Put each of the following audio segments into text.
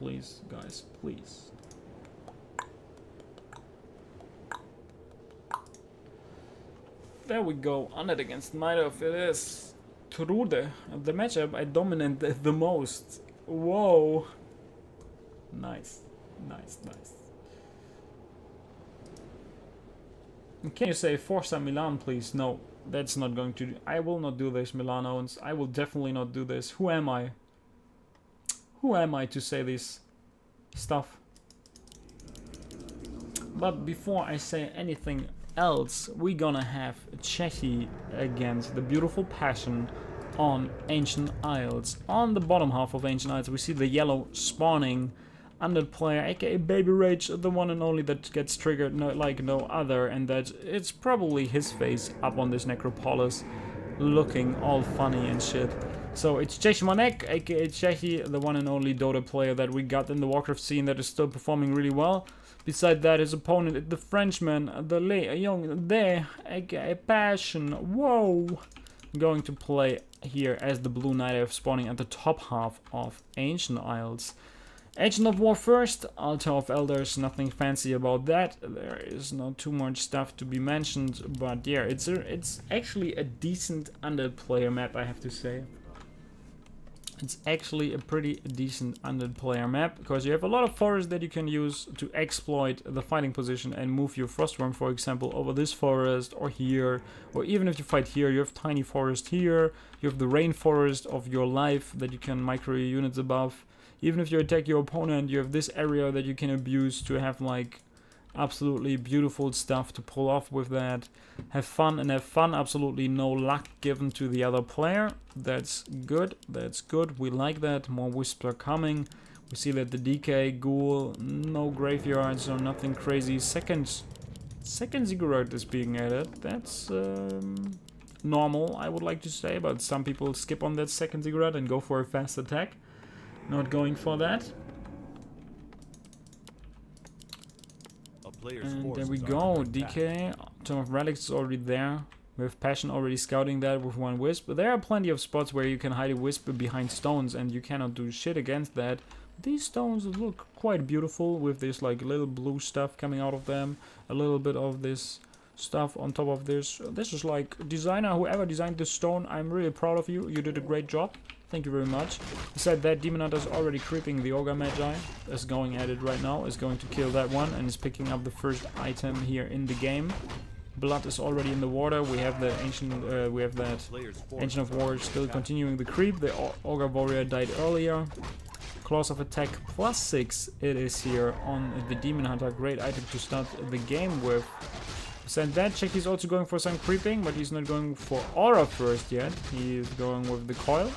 please, guys, please. There we go, Undead against Night Elf. It is Trude, the matchup I dominate the most. Whoa. Nice, nice, nice. Can you say Forza Milan, please? No, that's not going to do. I will not do this, Milan owns. I will definitely not do this. Who am I? Who am I to say this stuff? But before I say anything else, we're gonna have Cechi against the Beautiful Passion on Ancient Isles. On the bottom half of Ancient Isles, we see the yellow spawning Undead player, aka Baby Rage, the one and only that gets triggered like no other, and that it's probably his face up on this necropolis, looking all funny and shit. So it's Cechi Manek, aka Cechi, the one and only Dota player that we got in the Warcraft scene that is still performing really well. Beside that, his opponent, the Frenchman, the young there, aka Passion. Whoa! Going to play here as the Blue Knight Elf spawning at the top half of Ancient Isles. Agent of War first, Altar of Elders, nothing fancy about that. There is not too much stuff to be mentioned, but yeah, it's actually a decent Undead player map, I have to say. It's actually a pretty decent Undead player map, because you have a lot of forests that you can use to exploit the fighting position and move your Frostworm, for example, over this forest or here, or even if you fight here, you have tiny forest here, you have the rainforest of your life that you can micro your units above. Even if you attack your opponent, you have this area that you can abuse to have like absolutely beautiful stuff to pull off with that. Have fun, absolutely no luck given to the other player. That's good, we like that. More wisps are coming. We see that the DK, Ghoul, no graveyards or nothing crazy. Second ziggurat is being added. That's normal, I would like to say, but some people skip on that second ziggurat and go for a fast attack. Not going for that. And there we go, DK, Tomb of Relics is already there. We have Passion already scouting that with one Wisp. But there are plenty of spots where you can hide a Wisp behind stones and you cannot do shit against that. These stones look quite beautiful with this like little blue stuff coming out of them. A little bit of this stuff on top of this. This is like designer, whoever designed this stone, I'm really proud of you. You did a great job. Thank you very much. Besides that, Demon Hunter is already creeping the Ogre Magi. Is going at it right now. Is going to kill that one and is picking up the first item here in the game. Blood is already in the water. We have the ancient. We have that Ancient of War still continuing the creep. The Ogre Warrior died earlier. Claws of Attack +6. It is here on the Demon Hunter. Great item to start the game with. Besides that, Cechi is also going for some creeping, but he's not going for Aura first yet. He is going with the Coil.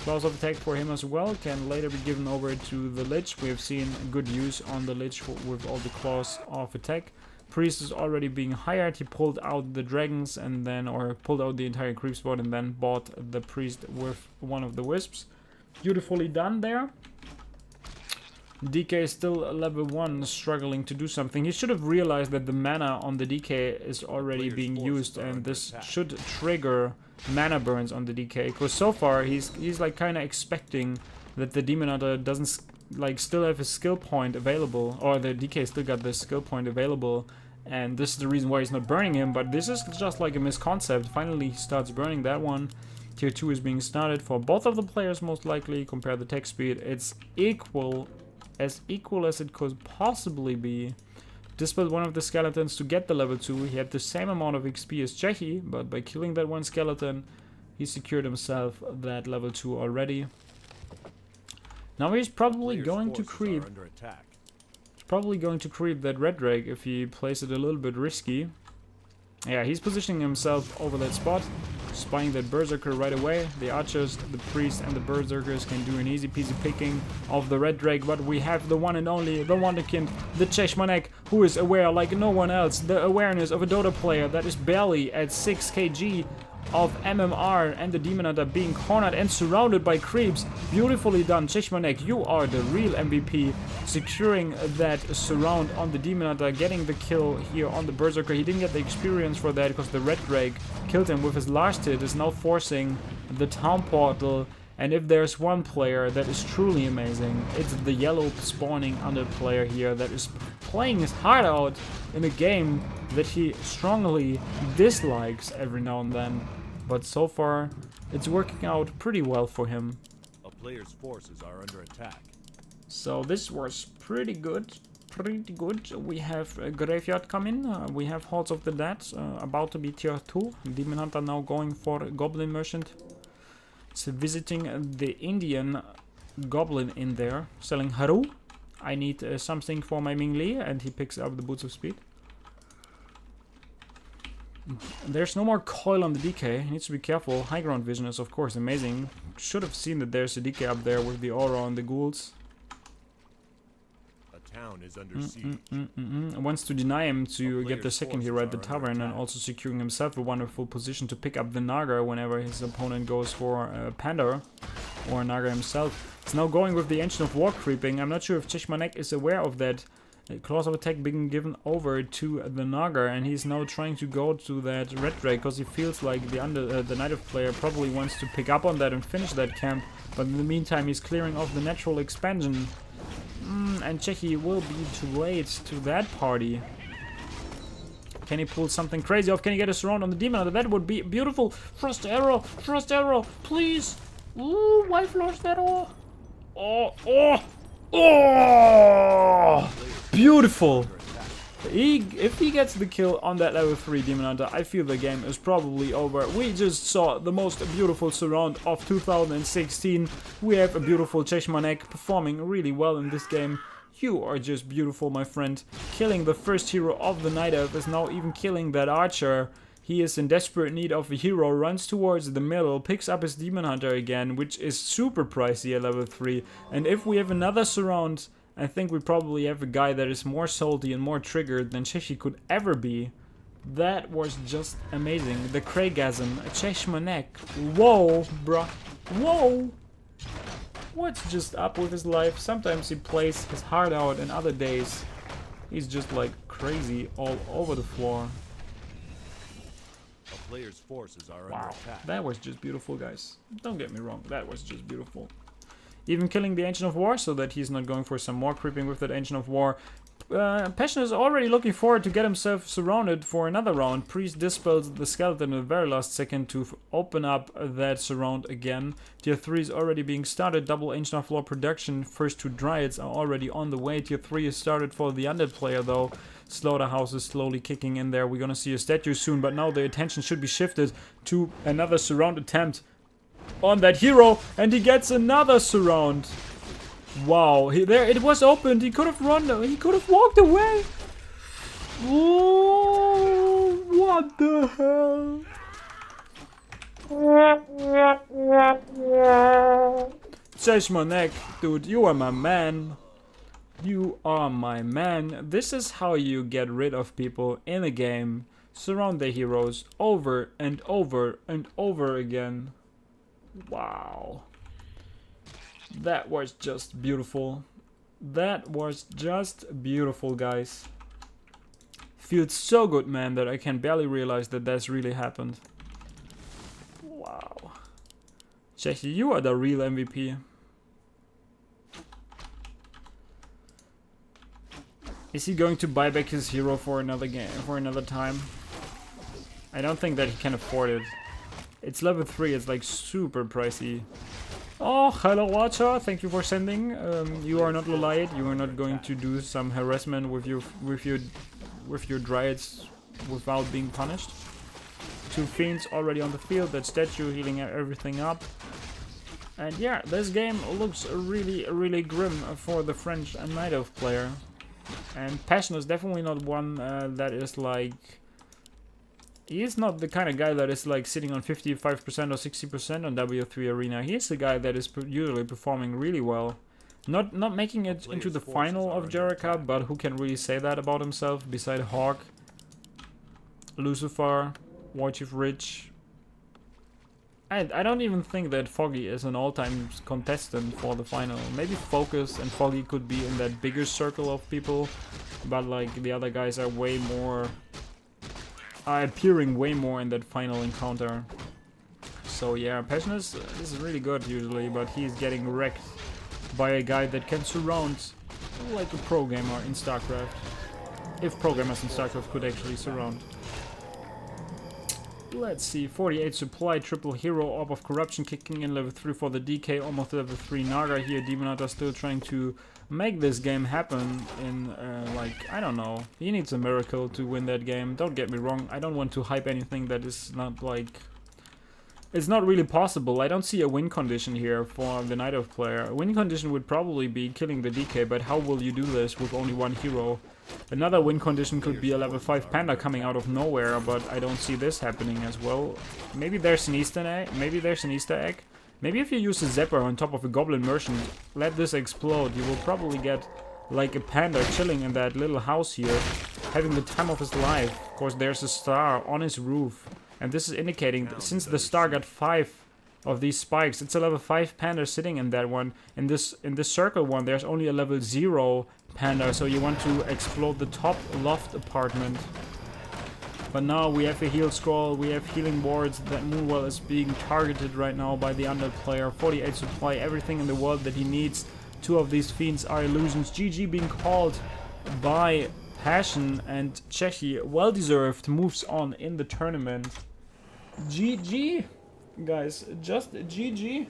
Claws of Attack for him as well, can later be given over to the Lich. We have seen good use on the Lich with all the Claws of Attack. Priest is already being hired. He pulled out the dragons and then, or pulled out the entire creep spot and then bought the Priest with one of the Wisps. Beautifully done there. DK is still level 1, struggling to do something. He should have realized that the mana on the DK is already being used, and this should trigger mana burns on the DK. Because so far he's like kind of expecting that the Demon Hunter doesn't like still have a skill point available, or the DK still got the skill point available, and this is the reason why he's not burning him. But this is just like a misconcept. Finally he starts burning that one. Tier 2 is being started for both of the players most likely. Compare the tech speed, it's equal as it could possibly be. Dispelled one of the skeletons to get the level 2. He had the same amount of XP as Cechi, but by killing that one skeleton, he secured himself that level 2 already. Now he's probably going to creep. He's probably going to creep that red drake if he plays it a little bit risky. Yeah, he's positioning himself over that spot, spying that Berserker right away. The archers, the priest, and the Berserkers can do an easy peasy picking of the red drake, but we have the one and only, the wonderkind, the Cechi Manek, who is aware like no one else. The awareness of a Dota player that is barely at 6 kg of MMR, and the Demon Hunter being cornered and surrounded by creeps. Beautifully done, Cechi Manek, you are the real MVP, securing that surround on the Demon Hunter, getting the kill here on the Berserker. He didn't get the experience for that because the red drake killed him with his last hit, is now forcing the town portal And if there's one player that is truly amazing, it's the yellow spawning under player here that is playing his heart out in a game that he strongly dislikes every now and then. But so far, it's working out pretty well for him. A player's forces are under attack. So this was pretty good. Pretty good. We have a graveyard coming. We have Halls of the Dead about to be tier 2. Demon Hunter now going for Goblin Merchant. It's visiting the Indian Goblin in there, selling Haru. I need something for my Ming Li, and he picks up the Boots of Speed. There's no more coil on the DK. He needs to be careful. High ground vision is of course amazing. Should have seen that there's a DK up there with the aura and the ghouls. Town is under siege. Wants to deny him to get the second hero at the tavern, and also securing himself a wonderful position to pick up the Naga whenever his opponent goes for Panda or Naga himself. He's now going with the Ancient of War creeping. I'm not sure if Cheshmanek is aware of that. Claws of attack being given over to the Naga, and he's now trying to go to that Red Drake because he feels like the Night of player probably wants to pick up on that and finish that camp. But in the meantime, he's clearing off the natural expansion. And Cechi will be too late to that party. Can he pull something crazy off? Can he get a surround on the Demon Hunter? That would be beautiful. Frost arrow, please. Ooh, why frost arrow? Oh, beautiful. If he gets the kill on that level 3 Demon Hunter, I feel the game is probably over. We just saw the most beautiful surround of 2016. We have a beautiful Cheshmanek performing really well in this game. You are just beautiful, my friend. Killing the first hero of the Night Elf is now even killing that archer. He is in desperate need of a hero, runs towards the middle, picks up his Demon Hunter again, which is super pricey at level 3. And if we have another surround, I think we probably have a guy that is more salty and more triggered than Cechi could ever be. That was just amazing. The Craigasm, Cheshmanek. Whoa, bruh. Whoa. What's just up with his life? Sometimes he plays his heart out, and other days he's just like crazy all over the floor. A player's forces are under Wow, attack. that was just beautiful, guys. Don't get me wrong, that was just beautiful. Even killing the Ancient of War so that he's not going for some more creeping with that Ancient of War. Passion is already looking forward to get himself surrounded for another round. Priest dispels the skeleton in the very last second to open up that surround again. Tier 3 is already being started. Double Ancient of War production. First 2 Dryads are already on the way. Tier 3 is started for the Undead player though. Slaughterhouse is slowly kicking in there. We're gonna see a statue soon, but now the attention should be shifted to another surround attempt on that hero, and he gets another surround. Wow, there it was opened. He could have run. He could have walked away. Oh, what the hell? Cheshmanek, dude, you are my man. You are my man. This is how you get rid of people in a game. Surround the heroes over and over and over again. Wow. That was just beautiful. That was just beautiful, guys. Feels so good, man, that I can barely realize that that's really happened. Wow. Cechi, you are the real MVP. Is he going to buy back his hero for another game, for another time? I don't think that he can afford it. It's level 3, it's like super pricey. Oh, hello Watcher, thank you for sending. You are not Lolite, you are not going to do some harassment with your Dryads without being punished. 2 Fiends already on the field, that statue healing everything up. And yeah, this game looks really, really grim for the French Night Elf player. And Passion is definitely not one that is like... He is not the kind of guy that is like sitting on 55% or 60% on W3 Arena. He is the guy that is usually performing really well. Not making it into the final of GERA Cup, but who can really say that about himself beside Hawk, Lucifer, Warchief Rich. I don't even think that Foggy is an all-time contestant for the final. Maybe Focus and Foggy could be in that bigger circle of people, but like the other guys are way more... are appearing way more in that final encounter. So yeah, Passion is really good usually, but he's getting wrecked by a guy that can surround like a pro gamer in StarCraft. If programmers in StarCraft could actually surround. Let's see, 48 supply, triple hero, orb of corruption kicking in, level 3 for the DK, almost level 3 Naga here. Demon Hunter still trying to make this game happen in, like, I don't know. He needs a miracle to win that game. Don't get me wrong, I don't want to hype anything that is not, like... It's not really possible. I don't see a win condition here for the Night Elf player. A win condition would probably be killing the DK, but how will you do this with only one hero? Another win condition could be a level 5 Panda coming out of nowhere, but I don't see this happening as well. Maybe there's an Easter egg. Maybe there's an Easter egg. Maybe if you use a Zapper on top of a Goblin Merchant, let this explode, you will probably get like a Panda chilling in that little house here, having the time of his life. Of course, there's a star on his roof. And this is indicating that since the star got 5 of these spikes, it's a level 5 Panda sitting in that one. In this circle one, there's only a level 0 Panda, so you want to explode the top loft apartment. But now we have a heal scroll, we have healing wards. That Moonwell is being targeted right now by the Undead player. 48 supply, everything in the world that he needs. 2 of these fiends are illusions. GG being called by Passion, and Cechi, well deserved, moves on in the tournament. GG, guys, just GG.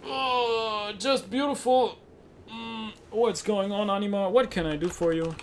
Oh, just beautiful. What's going on, Anima? What can I do for you?